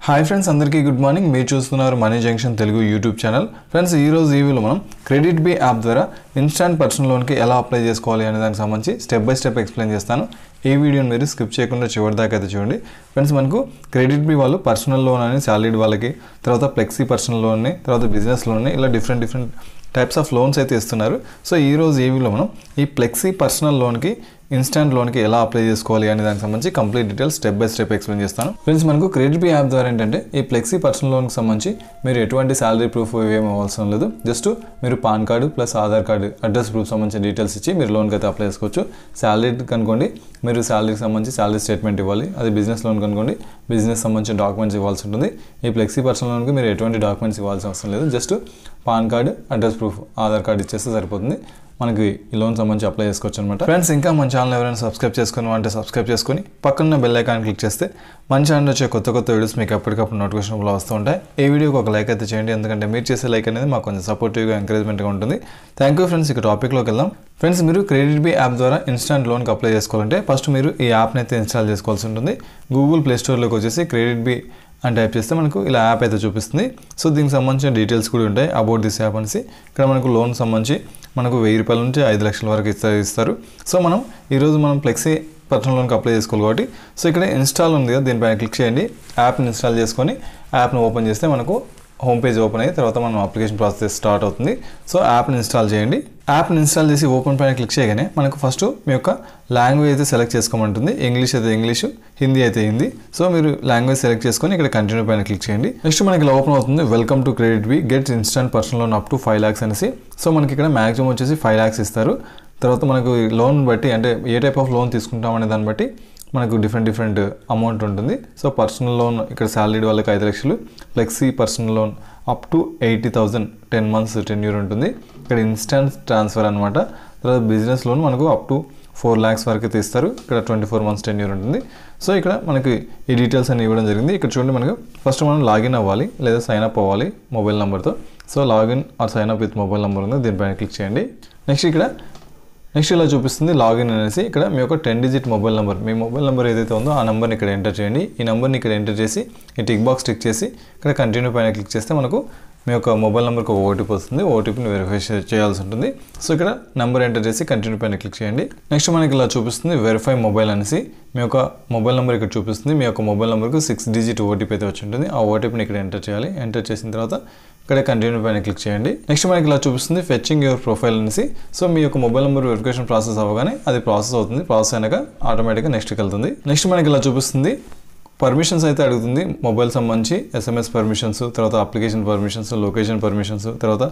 Hi friends, అందరికీ good morning. మీరు చూస్తున్నారు money junction Telugu YouTube channel. Friends, ఈరోజు ఈ వీడియోలో మనం క్రెడిట్ బి యాప్ ద్వారా ఇన్స్టాంట్ పర్సనల్ లోన్కి ఎలా అప్లై చేసుకోవాలి అనే దానికి సంబంధించి స్టెప్ బై స్టెప్ ఎక్స్ప్లెయిన్ చేస్తాను. ఈ వీడియోని మీరు స్కిప్ చేయకుండా చివరి దాకా అయితే చూడండి. ఫ్రెండ్స్, మనకు క్రెడిట్ బి వాళ్ళు పర్సనల్ లోన్ అని సాలరీడ్ వాళ్ళకి, తర్వాత ఫ్లెక్సీ పర్సనల్ లోన్ని, తర్వాత బిజినెస్ లోన్ని, ఇలా డిఫరెంట్ టైప్స్ ఆఫ్ లోన్స్ అయితే ఇస్తున్నారు. సో ఈరోజు ఈ వీడియోలో మనం ఈ ఫ్లెక్సీ పర్సనల్ లోన్కి, ఇన్స్టాంట్ లోన్కి ఎలా అప్లై చేసుకోవాలి అనే దానికి సంబంధించి complete details step by step explain చేస్తాను. ఫ్రెండ్స్, మనకు క్రెడిట్ బి యాప్ ద్వారా ఏంటంటే ఈ ఫ్లెక్సీ పర్సనల్ లోన్కి సంబంధించి మీరు ఎటువంటి శాలరీ ప్రూఫ్ ఏమీ అవసరం లేదు. జస్ట్ మీరు pan card plus Aadhaar card address proof సంబంధించిన డీటెయిల్స్ ఇచ్చి మీరు లోన్కి అయితే అప్లై చేసుకోవచ్చు. శాలరీ కనుకోండి, మీరు శాలరీకి సంబంధించి శాలరీ స్టేట్మెంట్ ఇవ్వాలి. అది బిజినెస్ లోన్ కనుకోండి, బిజినెస్ సంబంధించిన డాక్యుమెంట్స్ ఇవ్వాల్సి ఉంటుంది. ఈ ఫ్లెక్సీ పర్సనల్ లోన్కి మీరు ఎటువంటి డాక్యుమెంట్స్ ఇవ్వాల్సిన అవసరం లేదు. Just pan card, address proof, Aadhaar card ఇచ్చేస్తే సరిపోతుంది. మనకి ఈ లోన్ సంబంధించి అప్లై చేసుకోవచ్చు అనమాట. ఫ్రెండ్స్, ఇంకా మన ఛానల్ ఎవరైనా సబ్స్క్రైబ్ చేసుకుని అంటే సబ్స్క్రైబ్ చేసుకొని పక్కన బెల్ ఐకాన్ క్లిక్ చేస్తే మన ఛానల్ వచ్చే కొత్త వీడియోస్ మీకు ఎప్పటికప్పుడు నోటిఫికేషన్లో వస్తూ ఉంటాయి. ఈ వీడియోకి ఒక లైక్ అయితే చేయండి, ఎందుకంటే మీరు చేసే లైక్ అనేది మాకు కొంచెం సపోర్టివ్గా, ఎంకరేజ్మెంట్గా ఉంటుంది. Thank you friends. ఇక టాపిక్లోకి వెళ్దాం. ఫ్రెండ్స్, మీరు క్రెడిట్ బి యాప్ ద్వారా ఇన్స్టాంట్ లోన్కి అప్లై చేసుకోవాలంటే ఫస్ట్ మీరు ఈ యాప్ని అయితే ఇన్స్టాల్ చేసుకోవాల్సి ఉంటుంది. గూగుల్ ప్లే స్టోర్లోకి వచ్చేసి క్రెడిట్ బి అని టైప్ చేస్తే మనకు ఇలా యాప్ అయితే చూపిస్తుంది. సో దీనికి సంబంధించిన డీటెయిల్స్ కూడా ఉంటాయి. అబౌట్ దిస్ యాప్ అనేసి ఇక్కడ మనకు లోన్ సంబంధించి మనకు 1000 రూపాయల నుంచి 5 లక్షల వరకు ఇస్తారు. సో ఈరోజు మనం ఫ్లెక్సీ పర్సనల్ లోన్కి అప్లై చేసుకోవాలి కాబట్టి సో ఇక్కడ ఇన్స్టాల్ ఉంది కదా, దీనిపైన క్లిక్ చేయండి. యాప్ని ఇన్స్టాల్ చేసుకొని యాప్ని ఓపెన్ చేస్తే మనకు హోమ్ పేజ్ ఓపెన్ అయ్యి తర్వాత మనం అప్లికేషన్ ప్రాసెస్ స్టార్ట్ అవుతుంది. సో యాప్ని ఇన్స్టాల్ చేయండి. యాప్ని ఇన్స్టాల్ చేసి ఓపెన్ పైన క్లిక్ చేయగానే మనకు ఫస్ట్ మీ యొక్క లాంగ్వేజ్ అయితే సెలెక్ట్ చేసుకోమంటుంది. ఇంగ్లీష్ అయితే ఇంగ్లీషు, హిందీ అయితే హిందీ. సో మీరు లాంగ్వేజ్ సెలెక్ట్ చేసుకొని ఇక్కడ కంటిన్యూ పైన క్లిక్ చేయండి. నెక్స్ట్ మనకి ఇలా ఓపెన్ అవుతుంది, welcome to KreditBee, get instant personal loan up to 5 lakhs అనేసి. సో మనకి ఇక్కడ మ్యాక్సిమం వచ్చేసి 5 lakhs ఇస్తారు. తర్వాత మనకు లోన్ బట్టి, అంటే ఏ టైప్ ఆఫ్ లోన్ తీసుకుంటాం అనే దాన్ని బట్టి మనకు డిఫరెంట్ అమౌంట్ ఉంటుంది. సో పర్సనల్ లోన్ ఇక్కడ శాలరీడ్ వాళ్ళకి 5 లక్షలు, flexi personal loan up to 80,000 10 months tenure ఉంటుంది. ఇక్కడ ఇన్స్టాంట్ ట్రాన్స్ఫర్ అనమాట. తర్వాత బిజినెస్ లోన్ మనకు అప్ టు 4 lakhs వరకు తీస్తారు. ఇక్కడ 24 months టెన్యూర్ ఉంటుంది. సో ఇక్కడ మనకి ఈ డీటెయిల్స్ అన్ని ఇవ్వడం జరిగింది. ఇక్కడ చూడండి, మనకు ఫస్ట్ మనం లాగిన్ అవ్వాలి లేదా సైన్ అప్ అవ్వాలి మొబైల్ నెంబర్తో. So login or sign up with mobile number ఉంది, దీనిపైన క్లిక్ చేయండి. నెక్స్ట్ ఇలా చూపిస్తుంది లాగిన్ అనేసి. ఇక్కడ మీ యొక్క 10 digit మొబైల్ నెంబర్, మీ మొబైల్ నెంబర్ ఏదైతే ఉందో ఆ నెంబర్ని ఇక్కడ ఎంటర్ చేయండి. ఈ నెంబర్ని ఇక్కడ ఎంటర్ చేసి ఈ టిక్ బాక్స్ టిక్ చేసి ఇక్కడ కంటిన్యూ పైన క్లిక్ చేస్తే మనకు మీ యొక్క మొబైల్ నెంబర్కి ఒక ఓటీపీ వస్తుంది. ఓటీపీని వెరిఫై చేయాల్సి ఉంటుంది. సో ఇక్కడ నెంబర్ ఎంటర్ చేసి కంటిన్యూ పైన క్లిక్ చేయండి. నెక్స్ట్ మనకి ఇలా చూపిస్తుంది వెరిఫై మొబైల్ అనేసి. మీ యొక్క మొబైల్ నెంబర్ ఇక్కడ చూపిస్తుంది. మీ యొక్క మొబైల్ నెంబర్కు 6 digit ఓటీపీ అయితే వచ్చి ఉంటుంది. ఆ ఓటీపీని ఇక్కడ ఎంటర్ చేయాలి. ఎంటర్ చేసిన తర్వాత ఇక్కడ కంటిన్యూ పైన క్లిక్ చేయండి. నెక్స్ట్ మనకి ఇలా చూపిస్తుంది ఫెచ్చింగ్ యువర్ ప్రొఫైల్ అనేసి. సో మీ యొక్క మొబైల్ నెంబర్ వెరిఫికేషన్ ప్రాసెస్ అవ్వగానే అది ప్రాసెస్ అవుతుంది. ప్రాసెస్ అయినాక ఆటోమేటిక్గా నెక్స్ట్కి వెళ్తుంది. నెక్స్ట్ మనకి ఇలా చూపిస్తుంది పర్మిషన్స్ అయితే అడుగుతుంది. మొబైల్ సంబంధించి SMS పర్మిషన్స్, తర్వాత అప్లికేషన్ పర్మిషన్స్, లొకేషన్ పర్మిషన్స్, తర్వాత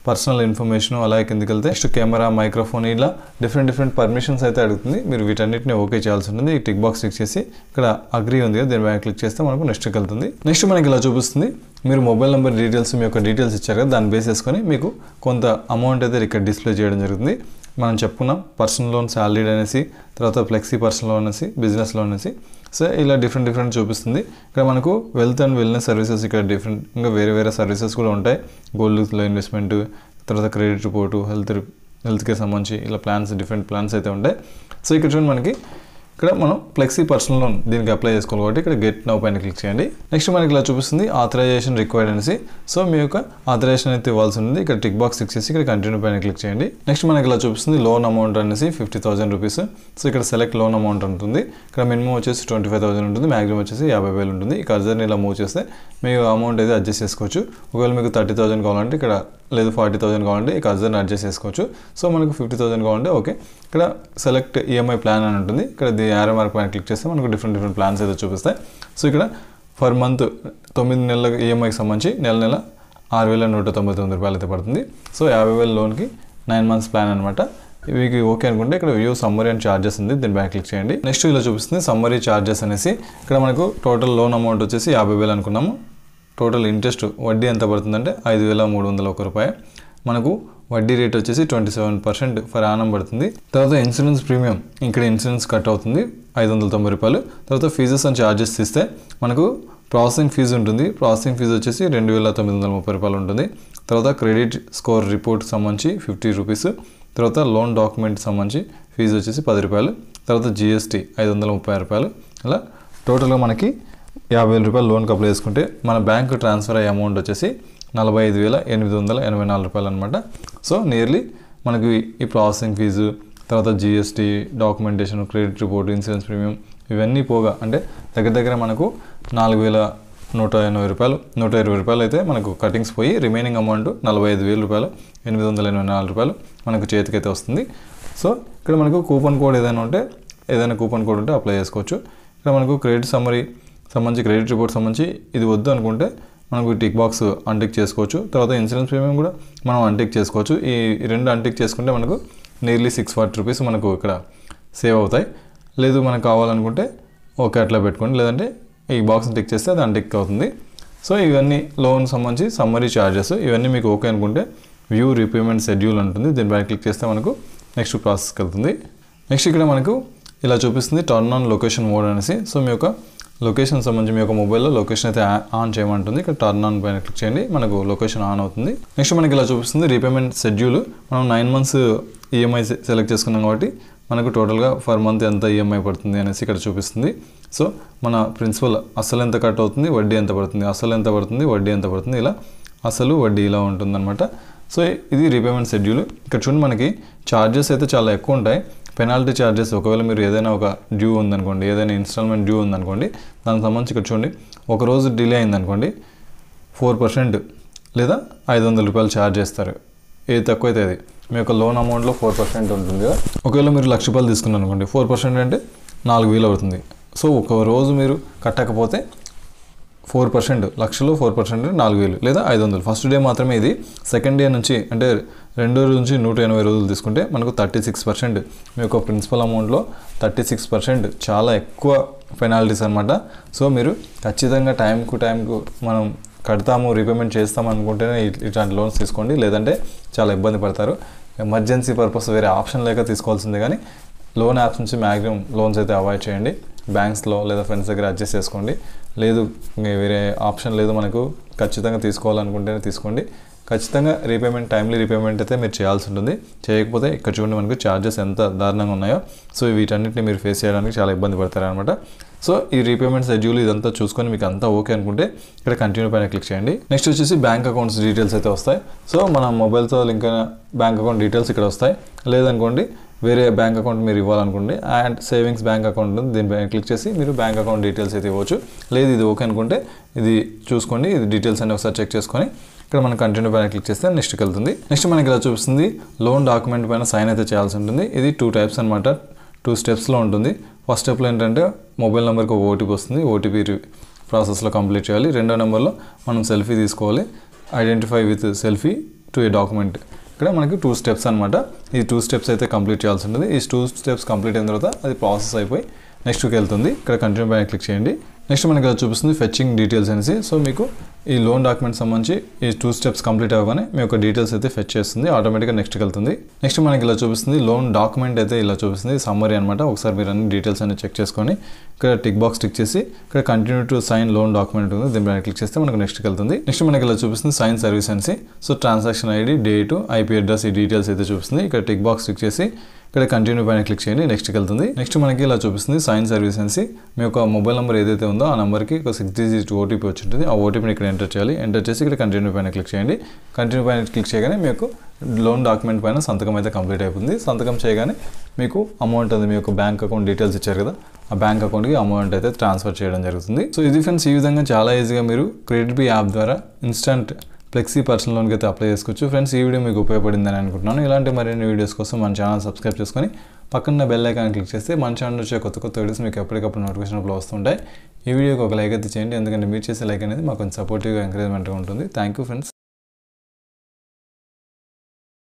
పర్సనల్ ఇన్ఫర్మేషన్, అలాగే కిందకి వెళ్తే నెక్స్ట్ కెమెరా, మైక్రోఫోన్, ఇలా డిఫరెంట్ పర్మిషన్స్ అయితే అడుగుతుంది. మీరు వీటన్నిటిని ఓకే చేయాల్సి ఉంటుంది. ఈ టిక్ బాక్స్ క్లిక్ చేసి ఇక్కడ అగ్రీ ఉంది కదా, దీనిపైన క్లిక్ చేస్తే మనకు నెక్స్ట్కి వెళ్తుంది. నెక్స్ట్ మనకి ఇలా చూపిస్తుంది మీరు మొబైల్ నెంబర్ డీటెయిల్స్, మీ యొక్క డీటెయిల్స్ ఇచ్చారు కదా, దాన్ని బేస్ చేసుకొని మీకు కొంత అమౌంట్ అయితే ఇక్కడ డిస్ప్లే చేయడం జరుగుతుంది. మనం చెప్పుకున్నాం పర్సనల్ లోన్ శాలరీడ్ అనేసి, తర్వాత ఫ్లెక్సీ పర్సనల్ లోన్ అనేసి, బిజినెస్ లోన్ అనేసి. సో ఇలా డిఫరెంట్ చూపిస్తుంది. ఇక్కడ మనకు వెల్త్ అండ్ వెల్నెస్ సర్వీసెస్, ఇక్కడ ఇంకా వేరే సర్వీసెస్ కూడా ఉంటాయి. గోల్డ్లో ఇన్వెస్ట్మెంట్, తర్వాత క్రెడిట్ రిపోర్టు, హెల్త్ కేర్ సంబంధించి ఇలా డిఫరెంట్ ప్లాన్స్ అయితే ఉంటాయి. సో ఇక్కడ చూడండి, మనకి ఇక్కడ మనం ఫ్లెక్సీ పర్సనల్ లోన్ దీనికి అప్లై చేసుకోవాలి కాబట్టి ఇక్కడ గెట్ నౌ పైన క్లిక్ చేయండి. నెక్స్ట్ మనకి ఇలా చూపిస్తుంది ఆథరైజేషన్ రిక్వైర్డ్ అనేసి. సో మీ యొక్క ఆథరైజేషన్ అయితే ఇవ్వాల్సి ఉంది. ఇక్కడ టిక్ బాక్స్ క్లిక్ చేసి ఇక్కడ కంటిన్యూ పైన క్లిక్ చేయండి. నెక్స్ట్ మనకి ఇలా చూపిస్తుంది లోన్ అమౌంట్ అనేసి 50,000 రూపీస్. సో ఇక్కడ సెలెక్ట్ లోన్ అమౌంట్ ఉంటుంది. ఇక్కడ మినిమం వచ్చేసి 25,000 ఉంటుంది, మ్యాక్సిమం వచ్చేసి 50,000 ఉంటుంది. ఈ కర్జర్ని ఇలా మూవ్ చేస్తే మీకు అమౌంట్ అయితే అడ్జస్ట్ చేసుకోవచ్చు. ఒకవేళ మీకు 30,000 కావాలంటే ఇక్కడ, లేదు 40,000 కావాలంటే ఈ కర్జర్ని అడ్జస్ట్ చేసుకోవచ్చు. సో మనకు 50,000 కావాలంటే ఓకే. ఇక్కడ సెలెక్ట్ ఈఎంఐ ప్లాన్ అని ఉంటుంది. ఇక్కడ యారో మార్క్ పైన క్లిక్ చేస్తే మనకు డిఫరెంట్ ప్లాన్స్ అయితే చూపిస్తాయి. సో ఇక్కడ ఫర్ మంత్ 9 నెలల ఈఎంఐకి సంబంధించి నెల 6,199 రూపాయలు అయితే పడుతుంది. సో 50,000 లోన్కి 9 months ప్లాన్ అనమాట. ఇవి ఓకే అనుకుంటే ఇక్కడ వ్యూ సమ్మరీ అండ్ ఛార్జెస్ ఉంది, దీని పైన క్లిక్ చేయండి. నెక్స్ట్ ఇలా చూపిస్తుంది సమ్మరీ ఛార్జెస్ అనేసి. ఇక్కడ మనకు టోటల్ లోన్ అమౌంట్ వచ్చేసి 50,000 అనుకున్నాము. టోటల్ ఇంట్రెస్ట్ వడ్డీ ఎంత పడుతుందంటే 5,301 రూపాయలు. మనకు వడ్డీ రేట్ వచ్చేసి 27% ఫర్ యానం పడుతుంది. తర్వాత ఇన్సూరెన్స్ ప్రీమియం, ఇక్కడ ఇన్సూరెన్స్ కట్ అవుతుంది 590 రూపాయలు. తర్వాత ఫీజెస్ అండ్ ఛార్జెస్ తీస్తే మనకు ప్రాసెసింగ్ ఫీజు ఉంటుంది. ప్రాసెసింగ్ ఫీజు వచ్చేసి 2,930 రూపాయలు ఉంటుంది. తర్వాత క్రెడిట్ స్కోర్ రిపోర్ట్ సంబంధించి 50 రూపీస్. తర్వాత లోన్ డాక్యుమెంట్ సంబంధించి ఫీజు వచ్చేసి 10 రూపాయలు. తర్వాత GST 530 రూపాయలు. అలా టోటల్గా మనకి 50,000 రూపాయలు లోన్కి అప్లై చేసుకుంటే మన బ్యాంక్ ట్రాన్స్ఫర్ అయ్యే అమౌంట్ వచ్చేసి 45,884 రూపాయలు అనమాట. సో నియర్లీ మనకి ఈ ప్రాసెసింగ్ ఫీజు, తర్వాత GST, documentation, credit report, insurance premium ఇవన్నీ పోగా అంటే దగ్గర మనకు 4,180 రూపాయలు, 120 రూపాయలు అయితే మనకు కటింగ్స్ పోయి రిమైనింగ్ అమౌంట్ 45,000 రూపాయలు, 884 రూపాయలు మనకు చేతికైతే వస్తుంది. సో ఇక్కడ మనకు కూపన్ కోడ్ ఏదైనా కూపన్ కోడ్ ఉంటే అప్లై చేసుకోవచ్చు. ఇక్కడ మనకు క్రెడిట్ సమ్మరీ సంబంధించి, క్రెడిట్ రిపోర్ట్ సంబంధించి ఇది వద్దు అనుకుంటే మనకు టిక్ బాక్స్ అన్టిక్ చేసుకోవచ్చు. తర్వాత ఇన్సూరెన్స్ ప్రీమియం కూడా మనం అన్టిక్ చేసుకోవచ్చు. ఈ రెండు అన్టిక్ చేసుకుంటే మనకు నియర్లీ 640 రూపీస్ మనకు ఇక్కడ సేవ్ అవుతాయి. లేదు మనకు కావాలనుకుంటే ఓకే అట్లా పెట్టుకోండి, లేదంటే ఈ బాక్స్ని టిక్ చేస్తే అది అన్టిక్ అవుతుంది. సో ఇవన్నీ లోన్ సంబంధించి సమ్మరీ ఛార్జెస్, ఇవన్నీ మీకు ఓకే అనుకుంటే వ్యూ రీపేమెంట్ షెడ్యూల్ ఉంటుంది. దీనిపైన క్లిక్ చేస్తే మనకు నెక్స్ట్ ప్రాసెస్కి వెళ్తుంది. నెక్స్ట్ ఇక్కడ మనకు ఇలా చూపిస్తుంది టర్న్ ఆన్ లొకేషన్ మోడ్ అనేసి. సో మీ యొక్క లొకేషన్ సంబంధించి మీ యొక్క మొబైల్లో లొకేషన్ అయితే ఆన్ చేయమంటుంది. ఇక్కడ టర్న్ ఆన్ పైన క్లిక్ చేయండి, మనకు లొకేషన్ ఆన్ అవుతుంది. నెక్స్ట్ మనకి ఇలా చూపిస్తుంది రీపేమెంట్ షెడ్యూల్. మనం 9 months ఈఎంఐ సెలెక్ట్ చేసుకున్నాం కాబట్టి మనకు టోటల్గా ఫర్ మంత్ ఎంత ఈఎంఐ పడుతుంది అనేసి ఇక్కడ చూపిస్తుంది. సో మన ప్రిన్సిపల్ అసలు ఎంత కట్ అవుతుంది, వడ్డీ ఎంత పడుతుంది, అసలు ఎంత పడుతుంది, వడ్డీ ఎంత పడుతుంది, ఇలా అసలు వడ్డీ ఇలా ఉంటుందన్నమాట. సో ఇది రీపేమెంట్ షెడ్యూల్. ఇక్కడ చూడండి మనకి ఛార్జెస్ అయితే చాలా ఎక్కువ ఉంటాయి. పెనాల్టీ ఛార్జెస్ ఒకవేళ మీరు ఏదైనా ఒక డ్యూ ఉందనుకోండి, ఏదైనా ఇన్స్టాల్మెంట్ డ్యూ ఉందనుకోండి, దానికి సంబంధించి ఇక్కడ చూడండి ఒక రోజు డిలే అయిందనుకోండి 4% లేదా 500 రూపాయలు ఛార్జ్ చేస్తారు. ఏది తక్కువైతే అది మీ యొక్క లోన్ అమౌంట్లో 4% ఉంటుంది కదా. ఒకవేళ మీరు 1,00,000 రూపాయలు తీసుకున్నారు అనుకోండి, 4% అంటే 4,000 అవుతుంది. సో ఒక రోజు మీరు కట్టకపోతే 4%, 1,00,000లో 4% అంటే 4,000 లేదా 500. ఫస్ట్ డే మాత్రమే ఇది. సెకండ్ డే నుంచి అంటే రెండో రోజు నుంచి 180 రోజులు తీసుకుంటే మనకు 36%. మీ యొక్క ప్రిన్సిపల్ అమౌంట్లో 36% చాలా ఎక్కువ పెనాల్టీస్ అనమాట. సో మీరు ఖచ్చితంగా టైంకు మనం కడతాము, రీపేమెంట్ చేస్తాము అనుకుంటేనే ఇట్లాంటి లోన్స్ తీసుకోండి, లేదంటే చాలా ఇబ్బంది పడతారు. ఎమర్జెన్సీ పర్పస్ వేరే ఆప్షన్ లేక తీసుకోవాల్సిందే, కానీ లోన్ యాప్స్ నుంచి మ్యాక్సిమం లోన్స్ అయితే అవాయిడ్ చేయండి. బ్యాంక్స్లో లేదా ఫ్రెండ్స్ దగ్గర అడ్జస్ట్ చేసుకోండి. లేదు వేరే ఆప్షన్ లేదు మనకు, ఖచ్చితంగా తీసుకోవాలనుకుంటేనే తీసుకోండి. ఖచ్చితంగా టైమ్లీ రీపేమెంట్ అయితే మీరు చేయాల్సి ఉంటుంది. చేయకపోతే ఇక్కడ చూడండి మనకు ఛార్జెస్ ఎంత దారుణంగా ఉన్నాయో. సో వీటన్నిటిని మీరు ఫేస్ చేయడానికి చాలా ఇబ్బంది పడతారనమాట. సో ఈ రీపేమెంట్ షెడ్యూల్ ఇదంతా చూసుకొని మీకు అంతా ఓకే అనుకుంటే ఇక్కడ కంటిన్యూ పైన క్లిక్ చేయండి. నెక్స్ట్ వచ్చేసి బ్యాంక్ అకౌంట్స్ డీటెయిల్స్ అయితే వస్తాయి. సో మన మొబైల్తో లింక్ అయిన బ్యాంక్ అకౌంట్ డీటెయిల్స్ ఇక్కడ వస్తాయి. లేదనుకోండి వేరే బ్యాంక్ అకౌంట్ మీరు ఇవ్వాలనుకోండి, అండ్ సేవింగ్స్ బ్యాంక్ అకౌంట్ ఉంది, దీనిపైన క్లిక్ చేసి మీరు బ్యాంక్ అకౌంట్ డీటెయిల్స్ అయితే ఇవ్వచ్చు. లేదు ఇది ఓకే అనుకుంటే ఇది చూసుకోండి, ఇది డీటెయిల్స్ అన్ని ఒకసారి చెక్ చేసుకొని ఇక్కడ మనం కంటిన్యూ పైన క్లిక్ చేస్తే నెక్స్ట్కి వెళ్తుంది. నెక్స్ట్ మనకి ఇలా చూపిస్తుంది లోన్ డాక్యుమెంట్ పైన సైన్ అయితే చేయాల్సి ఉంటుంది. ఇది 2 types అనమాట, 2 steps ఉంటుంది. ఫస్ట్ స్టెప్లో ఏంటంటే మొబైల్ నెంబర్కి ఒక ఓటీపీ వస్తుంది, ఓటీపీ ప్రాసెస్లో కంప్లీట్ చేయాలి. రెండో నెంబర్లో మనం సెల్ఫీ తీసుకోవాలి, identify with selfie to A document. ఇక్కడ మనకి 2 steps అనమాట. ఈ 2 steps అయితే కంప్లీట్ చేయాల్సి ఉంటుంది. ఈ 2 steps కంప్లీట్ అయిన తర్వాత అది ప్రాసెస్ అయిపోయి నెక్స్ట్కి వెళ్తుంది. ఇక్కడ కంటిన్యూ పైన క్లిక్ చేయండి. నెక్స్ట్ మనకి ఇలా చూపిస్తుంది ఫెచ్చింగ్ డీటెయిల్స్ అనేసి. సో మీకు ఈ లోన్ డాక్యుమెంట్ సంబంధించి ఈ 2 steps కంప్లీట్ అవ్వగానే మీ యొక్క డీటెయిల్స్ అయితే ఫెచ్ చేస్తుంది, ఆటోమేటిక్గా నెక్స్ట్కి వెళ్తుంది. నెక్స్ట్ మనకి ఇలా చూపిస్తుంది లోన్ డాక్యుమెంట్ అయితే ఇలా చూపిస్తుంది సమ్మరీ అనమాట. ఒకసారి మీరు అన్ని డీటెయిల్స్ అన్ని చెక్ చేసుకొని ఇక్కడ టిక్ బాక్స్ టిక్ చేసి ఇక్కడ continue to sign loan document ఉంది, దీనిపైన క్లిక్ చేస్తే మనకు నెక్స్ట్కి వెళ్తుంది. నెక్స్ట్ మనకి ఇలా చూపిస్తుంది సైన్ సర్వీస్ అనేసి. So transaction ID, date, IP address, ఈ డీటెయిల్స్ అయితే చూపిస్తుంది. ఇక్కడ టిక్ బాక్స్ టిక్ చేసి ఇక్కడ కంటిన్యూ పైన క్లిక్ చేయండి, నెక్స్ట్కి వెళ్తుంది. నెక్స్ట్ మనకి ఇలా చూపిస్తుంది సైన్ సర్వీస్ అనేసి. మీ యొక్క మొబైల్ నెంబర్ ఏదైతే ఉందో ఆ నెంబర్కి ఒక 6-digit ఓటీపీ వచ్చి ఉంటుంది. ఆ ఓటీపీని ఇక్కడ ఎంటర్ చేయాలి. ఎంటర్ చేసి ఇక్కడ కంటిన్యూ పైన క్లిక్ చేయండి. కంటిన్యూ పైన క్లిక్ చేయగానే మీకు లోన్ డాక్యుమెంట్ పైన సంతకం అయితే కంప్లీట్ అయిపోతుంది. సంతకం చేయగానే మీకు అమౌంట్ అది మీ యొక్క బ్యాంక్ అకౌంట్ డీటెయిల్స్ ఇచ్చారు కదా, ఆ బ్యాంక్ అకౌంట్కి అమౌంట్ అయితే ట్రాన్స్ఫర్ చేయడం జరుగుతుంది. సో ఇది ఫ్రెండ్స్, ఈ విధంగా చాలా ఈజీగా మీరు క్రెడిట్ బి యాప్ ద్వారా ఇన్స్టంట్ ఫ్లెక్సీ పర్సనల్ లోన్కి అయితే అప్లై చేసుకోవచ్చు. ఫ్రెండ్స్ ఈ వీడియో మీకు ఉపయోగపడిందని అనుకుంటున్నాను. ఇలాంటి మరిన్ని వీడియోస్ కోసం మన ఛానల్ సబ్స్క్రైబ్ చేసుకొని పక్కన బెల్ ఐకాన్ క్లిక్ చేస్తే మన ఛానల్ వచ్చే కొత్త వీడియోస్ మీకు ఎప్పటికప్పుడు నోటిఫికేషన్ వస్తుంటాయి. ఈ వీడియోకి ఒక లైక్ అయితే చేయండి, ఎందుకంటే మీరు చేసే లైక్ అనేది మాకు కొంచెం సపోర్టివ్గా ఎంకరేజ్మెంట్గా ఉంటుంది. Thank you friends.